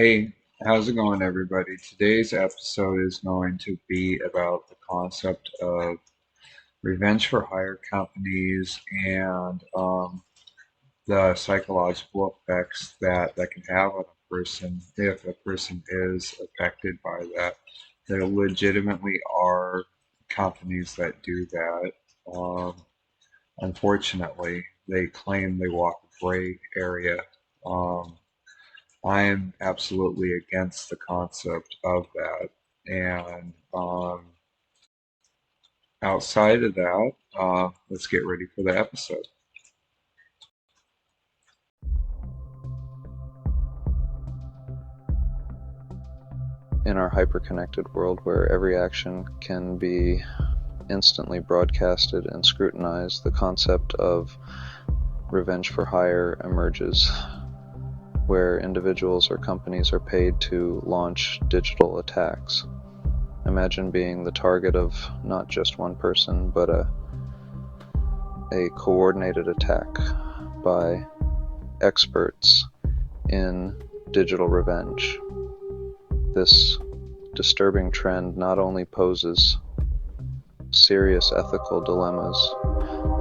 Hey, how's it going, everybody? Today's episode is going to be about the concept of revenge for hire companies and the psychological effects that can have on a person if a person is affected by that. There legitimately are companies that do that. Um, Unfortunately, they claim they walk a gray area. Um, I am absolutely against the concept of that. And outside of that, let's get ready for the episode. In our hyperconnected world where every action can be instantly broadcasted and scrutinized, the concept of revenge for hire emerges, where individuals or companies are paid to launch digital attacks. Imagine being the target of not just one person, but a coordinated attack by experts in digital revenge. This disturbing trend not only poses serious ethical dilemmas,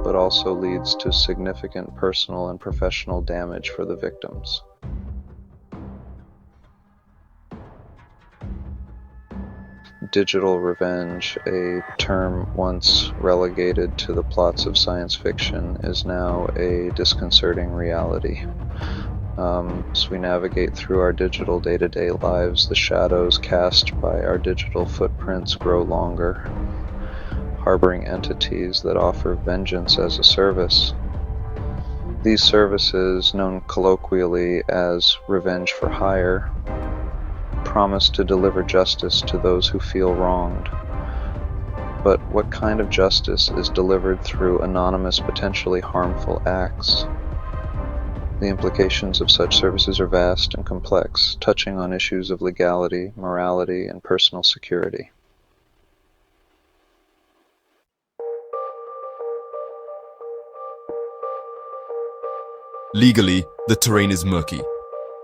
but also leads to significant personal and professional damage for the victims. Digital revenge, a term once relegated to the plots of science fiction, is now a disconcerting reality. As we navigate through our digital day-to-day lives, the shadows cast by our digital footprints grow longer, harboring entities that offer vengeance as a service. These services, known colloquially as revenge for hire, promise to deliver justice to those who feel wronged. But what kind of justice is delivered through anonymous, potentially harmful acts? The implications of such services are vast and complex, touching on issues of legality, morality, and personal security. Legally, the terrain is murky.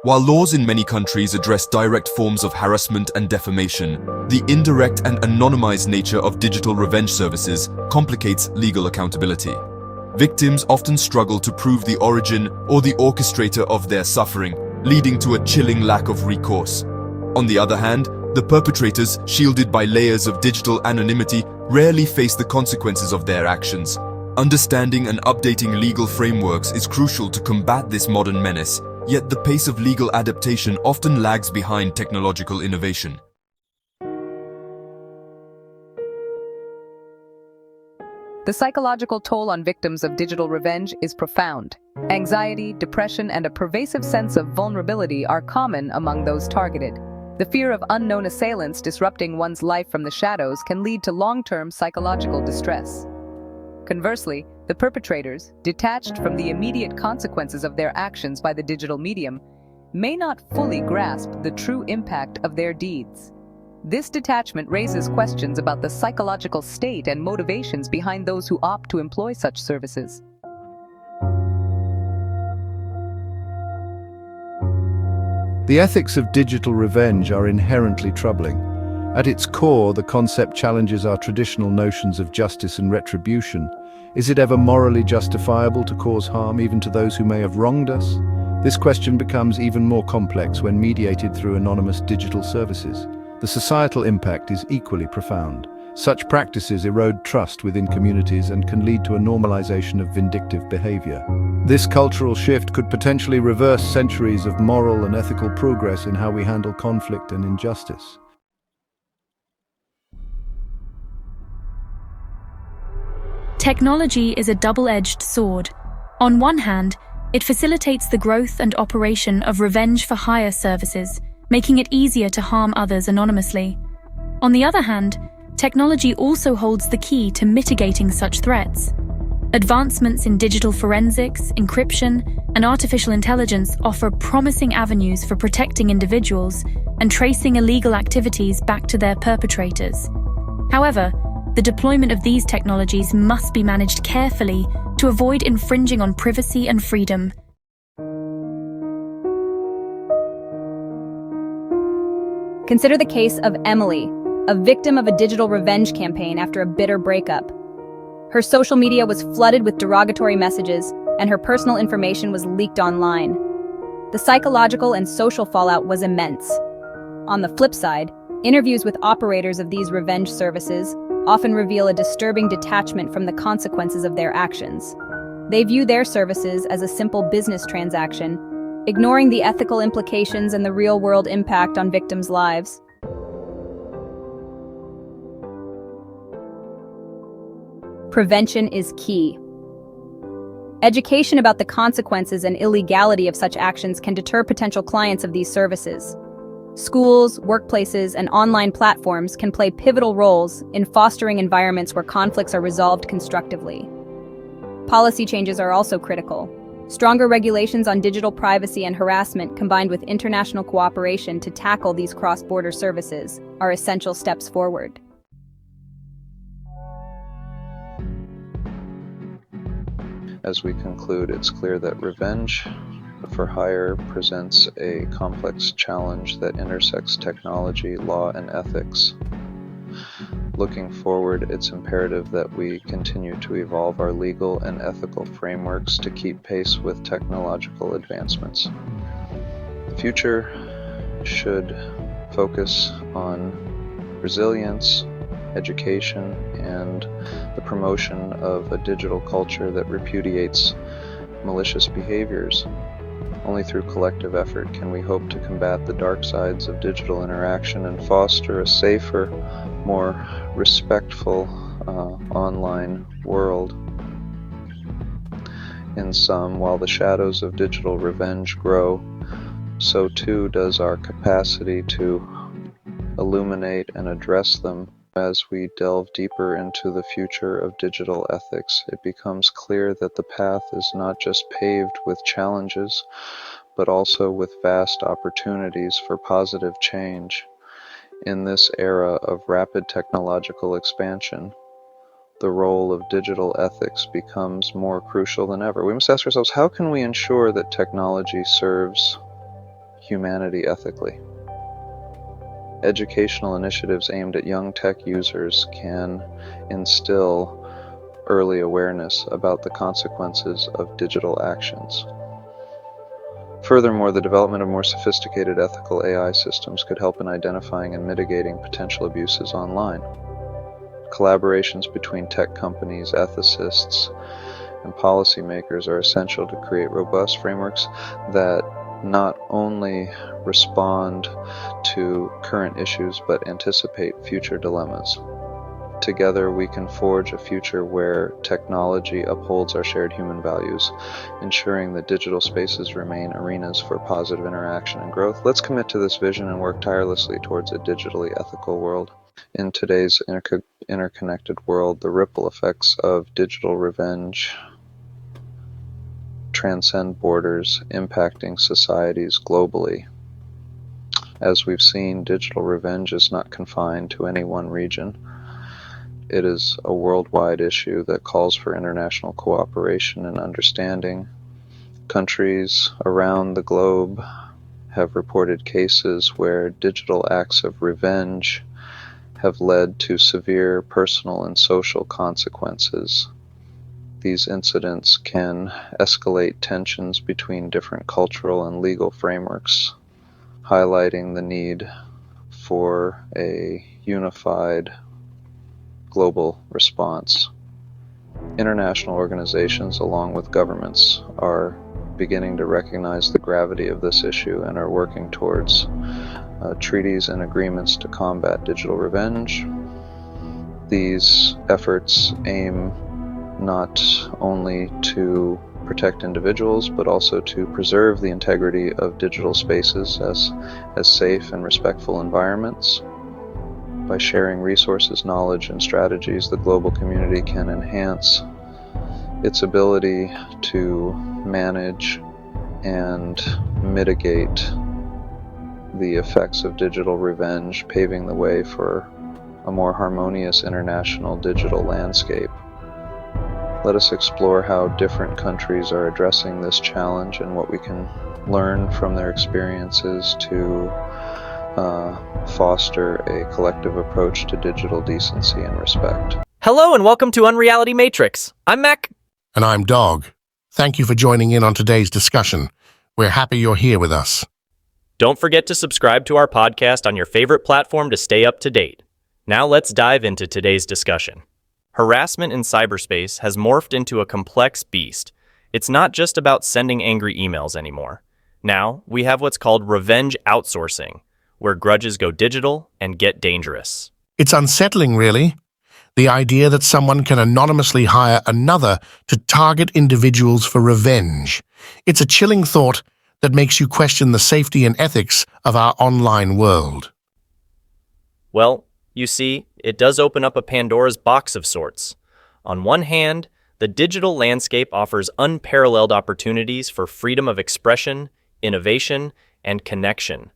While laws in many countries address direct forms of harassment and defamation, the indirect and anonymized nature of digital revenge services complicates legal accountability. Victims often struggle to prove the origin or the orchestrator of their suffering, leading to a chilling lack of recourse. On the other hand, the perpetrators, shielded by layers of digital anonymity, rarely face the consequences of their actions. Understanding and updating legal frameworks is crucial to combat this modern menace, yet the pace of legal adaptation often lags behind technological innovation. The psychological toll on victims of digital revenge is profound. Anxiety, depression, and a pervasive sense of vulnerability are common among those targeted. The fear of unknown assailants disrupting one's life from the shadows can lead to long-term psychological distress. Conversely, the perpetrators, detached from the immediate consequences of their actions by the digital medium, may not fully grasp the true impact of their deeds. This detachment raises questions about the psychological state and motivations behind those who opt to employ such services. The ethics of digital revenge are inherently troubling. At its core, the concept challenges our traditional notions of justice and retribution. Is it ever morally justifiable to cause harm even to those who may have wronged us? This question becomes even more complex when mediated through anonymous digital services. The societal impact is equally profound. Such practices erode trust within communities and can lead to a normalization of vindictive behavior. This cultural shift could potentially reverse centuries of moral and ethical progress in how we handle conflict and injustice. Technology is a double-edged sword. On one hand, it facilitates the growth and operation of revenge for hire services, making it easier to harm others anonymously. On the other hand, technology also holds the key to mitigating such threats. Advancements in digital forensics, encryption, and artificial intelligence offer promising avenues for protecting individuals and tracing illegal activities back to their perpetrators. However, the deployment of these technologies must be managed carefully to avoid infringing on privacy and freedom. Consider the case of Emily, a victim of a digital revenge campaign after a bitter breakup. Her social media was flooded with derogatory messages, and her personal information was leaked online. The psychological and social fallout was immense. On the flip side, interviews with operators of these revenge services often reveal a disturbing detachment from the consequences of their actions. They view their services as a simple business transaction, ignoring the ethical implications and the real-world impact on victims' lives. Prevention is key. Education about the consequences and illegality of such actions can deter potential clients of these services. Schools, workplaces, and online platforms can play pivotal roles in fostering environments where conflicts are resolved constructively. Policy changes are also critical. Stronger regulations on digital privacy and harassment combined with international cooperation to tackle these cross-border services are essential steps forward. As we conclude, it's clear that revenge for hire presents a complex challenge that intersects technology, law, and ethics. Looking forward, it's imperative that we continue to evolve our legal and ethical frameworks to keep pace with technological advancements. The future should focus on resilience, education, and the promotion of a digital culture that repudiates malicious behaviors. Only through collective effort can we hope to combat the dark sides of digital interaction and foster a safer, more respectful online world. In sum, while the shadows of digital revenge grow, so too does our capacity to illuminate and address them. As we delve deeper into the future of digital ethics, it becomes clear that the path is not just paved with challenges, but also with vast opportunities for positive change. In this era of rapid technological expansion, the role of digital ethics becomes more crucial than ever. We must ask ourselves, how can we ensure that technology serves humanity ethically? Educational initiatives aimed at young tech users can instill early awareness about the consequences of digital actions. Furthermore, the development of more sophisticated ethical AI systems could help in identifying and mitigating potential abuses online. Collaborations between tech companies, ethicists, and policymakers are essential to create robust frameworks that not only respond to current issues but anticipate future dilemmas. Together, we can forge a future where technology upholds our shared human values, ensuring that digital spaces remain arenas for positive interaction and growth. Let's commit to this vision and work tirelessly towards a digitally ethical world. In today's interconnected world, the ripple effects of digital revenge transcend borders, impacting societies globally. As we've seen, digital revenge is not confined to any one region. It is a worldwide issue that calls for international cooperation and understanding. Countries around the globe have reported cases where digital acts of revenge have led to severe personal and social consequences. These incidents can escalate tensions between different cultural and legal frameworks, highlighting the need for a unified global response. International organizations, along with governments, are beginning to recognize the gravity of this issue and are working towards treaties and agreements to combat digital revenge. These efforts aim not only to protect individuals, but also to preserve the integrity of digital spaces as safe and respectful environments. By sharing resources, knowledge, and strategies, the global community can enhance its ability to manage and mitigate the effects of digital revenge, paving the way for a more harmonious international digital landscape. Let us explore how different countries are addressing this challenge and what we can learn from their experiences to foster a collective approach to digital decency and respect. Hello and welcome to Unreality Matrix. I'm Mac. And I'm Dog. Thank you for joining in on today's discussion. We're happy you're here with us. Don't forget to subscribe to our podcast on your favorite platform to stay up to date. Now let's dive into today's discussion. Harassment in cyberspace has morphed into a complex beast. It's not just about sending angry emails anymore. Now, we have what's called revenge outsourcing, where grudges go digital and get dangerous. It's unsettling, really. The idea that someone can anonymously hire another to target individuals for revenge. It's a chilling thought that makes you question the safety and ethics of our online world. Well, you see, it does open up a Pandora's box of sorts. On one hand, the digital landscape offers unparalleled opportunities for freedom of expression, innovation, and connection.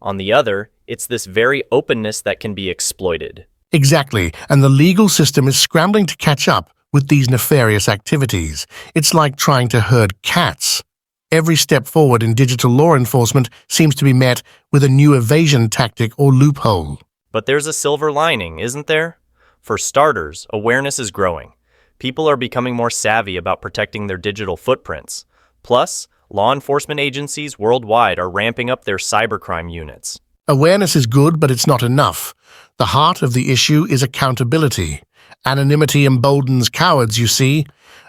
On the other, it's this very openness that can be exploited. Exactly, and the legal system is scrambling to catch up with these nefarious activities. It's like trying to herd cats. Every step forward in digital law enforcement seems to be met with a new evasion tactic or loophole. But there's a silver lining, isn't there? For starters, awareness is growing. People are becoming more savvy about protecting their digital footprints. Plus, law enforcement agencies worldwide are ramping up their cybercrime units. Awareness is good, but it's not enough. The heart of the issue is accountability. Anonymity emboldens cowards, you see.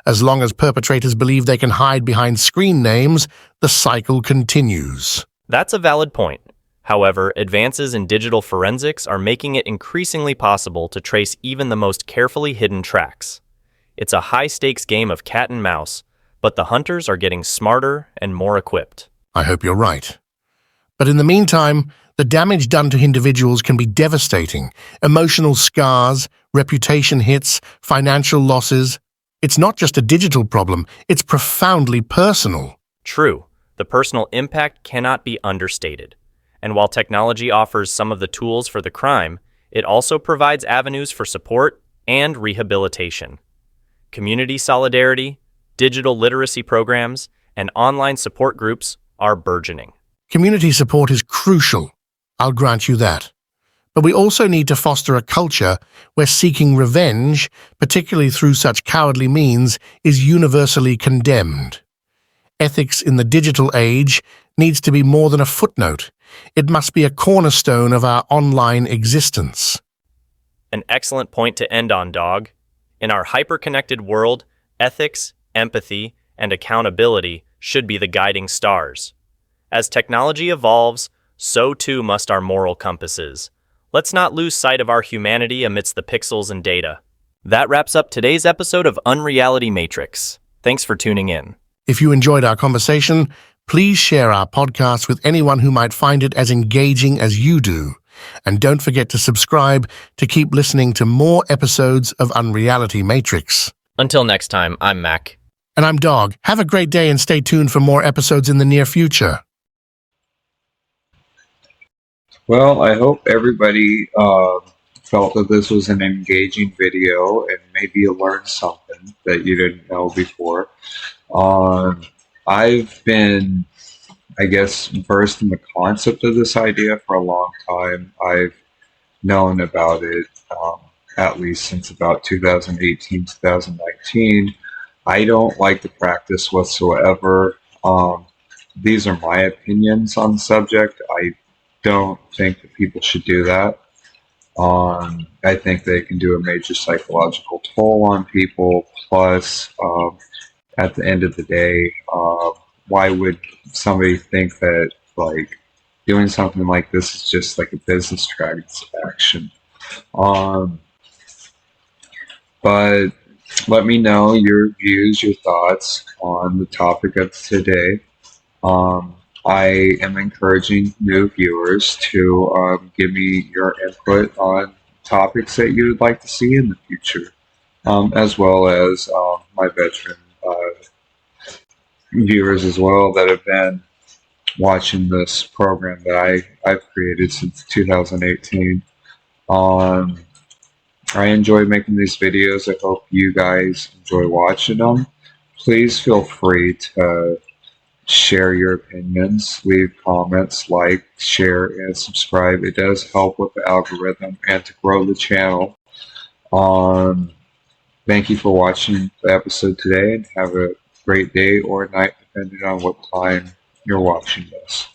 As long as perpetrators believe they can hide behind screen names, the cycle continues. That's a valid point. However, advances in digital forensics are making it increasingly possible to trace even the most carefully hidden tracks. It's a high-stakes game of cat and mouse, but the hunters are getting smarter and more equipped. I hope you're right. But in the meantime, the damage done to individuals can be devastating. Emotional scars, reputation hits, financial losses. It's not just a digital problem, it's profoundly personal. True, the personal impact cannot be understated. And while technology offers some of the tools for the crime, it also provides avenues for support and rehabilitation. Community solidarity, digital literacy programs, and online support groups are burgeoning. Community support is crucial, I'll grant you that. But we also need to foster a culture where seeking revenge, particularly through such cowardly means, is universally condemned. Ethics in the digital age needs to be more than a footnote. It must be a cornerstone of our online existence. An excellent point to end on, Dog. In our hyperconnected world, ethics, empathy, and accountability should be the guiding stars. As technology evolves, so too must our moral compasses. Let's not lose sight of our humanity amidst the pixels and data. That wraps up today's episode of Unreality Matrix. Thanks for tuning in. If you enjoyed our conversation, please share our podcast with anyone who might find it as engaging as you do. And don't forget to subscribe to keep listening to more episodes of Unreality Matrix. Until next time, I'm Mac. And I'm Dog. Have a great day and stay tuned for more episodes in the near future. Well, I hope everybody felt that this was an engaging video and maybe you learned something that you didn't know before. I've been, I guess, versed in the concept of this idea for a long time. I've known about it at least since about 2018, 2019. I don't like the practice whatsoever. These are my opinions on the subject. I don't think that people should do that. I think they can do a major psychological toll on people. Plus, at the end of the day, why would somebody think that like doing something like this is just like a business transaction? But let me know your views, your thoughts on the topic of today. I am encouraging new viewers to give me your input on topics that you would like to see in the future, as well as my veteran viewers as well that have been watching this program that I've created since 2018. I enjoy making these videos. I hope you guys enjoy watching them. Please feel free to share your opinions, leave comments, like, share, and subscribe. It does help with the algorithm and to grow the channel. Thank you for watching the episode today, and have a great day or night, depending on what time you're watching this.